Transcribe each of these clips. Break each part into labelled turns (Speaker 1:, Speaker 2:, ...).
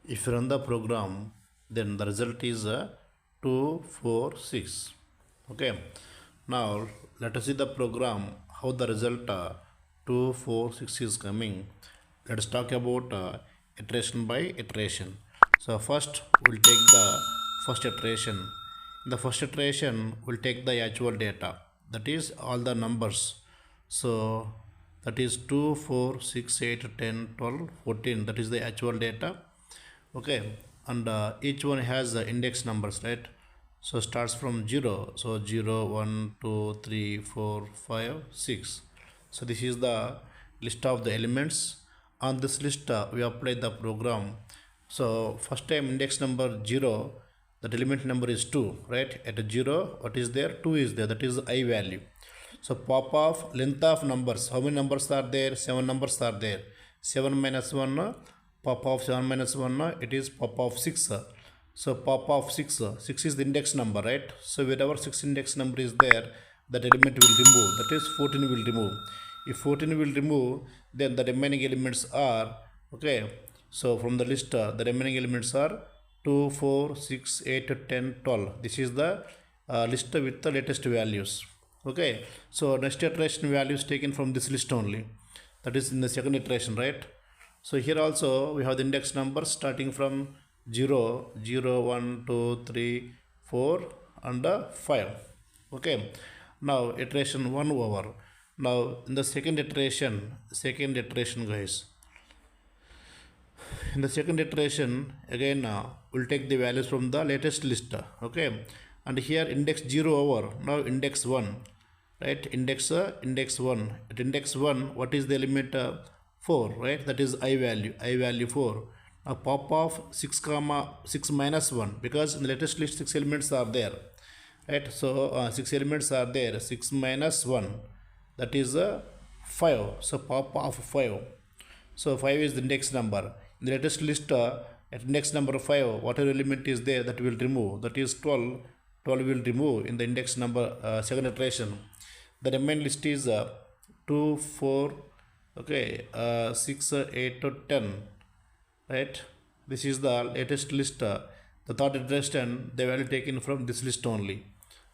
Speaker 1: If you run the program, then the result is 246. Okay. Now let us see the program how the result 246 is coming. Let us talk about iteration by iteration. So first we'll take the first iteration. In the first iteration we'll take the actual data, that is all the numbers. So that is 2, 4, 6, 8, 10, 12, 14. That is the actual data. Okay, and each one has index numbers, right? So starts from 0. So 0, 1, 2, 3, 4, 5, 6. So this is the list of the elements. On this list we apply the program. So first time index number 0, that element number is 2, right? At 0 what is there? 2 is there, that is the I value. So pop of length of numbers, how many numbers are there? 7 numbers are there. 7 minus 1, pop of 7 minus 1, it is pop of 6. So pop of 6, 6 is the index number, right? So wherever 6 index number is there, that element will remove, that is 14 will remove. If 14 will remove, then the remaining elements are, okay, so from the list the remaining elements are 2, 4, 6, 8, 10, 12. This is the list with the latest values. Okay, so next iteration value is taken from this list only, that is in the second iteration, right? So here also we have the index numbers starting from 0, 0, 1, 2, 3, 4 and 5. Okay, now iteration 1 over. Now in the second iteration guys, in the second iteration again we'll take the values from the latest list. Okay, and here index 0 over, now index 1, right? Index 1. At index 1 what is the element? 4, right? That is I value 4. Now pop of 6 comma 6 minus 1, because in the latest list 6 elements are there, right? So 6 elements are there. 6 minus 1, that is 5. So pop of 5. So 5 is the index number. In the latest list at index number 5, whatever element is there, that will remove, that is 12. 12 will remove in the index number second iteration. The remaining list is 2, 4, okay, 6, 8 to 10, right? This is the latest list. The third iteration, the value taken from this list only,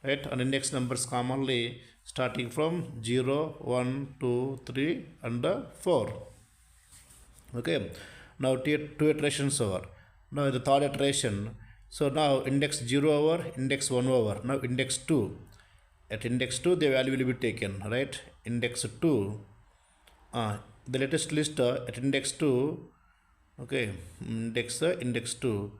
Speaker 1: right? And index numbers commonly starting from 0, 1, 2, 3 and 4. Okay, now two iterations over. Now the third iteration, so now index 0 over, index 1 over, now index 2. At index 2 the value will be taken, right? Index 2, the latest list at index 2, okay, index 2,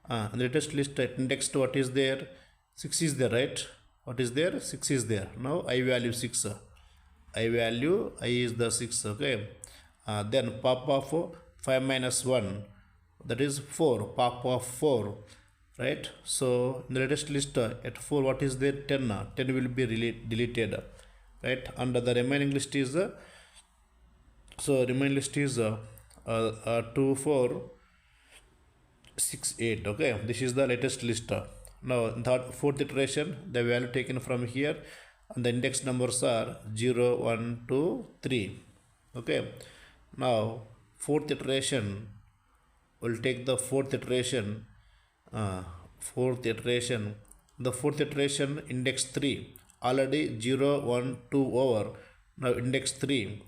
Speaker 1: the latest list at index 2 what is there? 6 is there, right? What is there? 6 is there. Now I value 6, I value I is the 6. Okay, then pop of 5 minus 1, that is 4, pop of 4, right? So in the latest list at 4 what is there? 10. 10 will be deleted, right? And the remaining list is so remaining list is 2, 4, 6, 8. Okay, this is the latest list. Now in the fourth iteration, the value taken from here and the index numbers are 0, 1, 2, 3. Okay, now fourth iteration, we'll take the fourth iteration. The fourth iteration index 3, already 0, 1, 2 over. Now index 3,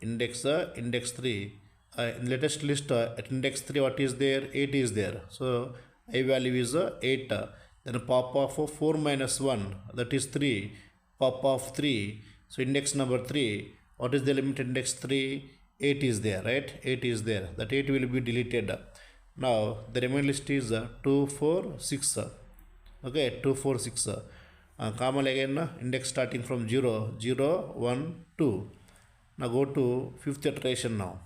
Speaker 1: index 3, in latest list at index 3 what is there? 8 is there. So I value is 8. Then pop of 4 minus 1, that is 3. Pop of 3, so index number 3, what is the element index 3? 8 is there, right? 8 is there, that 8 will be deleted. Now the remaining list is 2, 4, 6. Okay, 2, 4, 6. Common again index starting from 0, 0, 1, 2. Now go to fifth iteration now.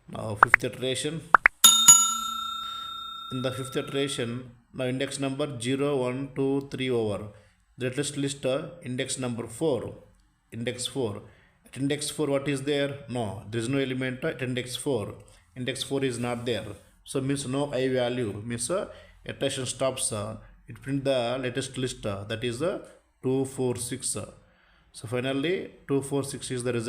Speaker 1: Now fifth iteration. In the fifth iteration, now index number 0, 1, 2, 3 over. The latest list index number 4. Index 4. At index 4 what is there? No, there is no element at index 4. Index 4 is not there. So means no I value. Means iteration stops. It print the latest list, that is 2, 4, 6. So finally 2, 4, 6 is the result.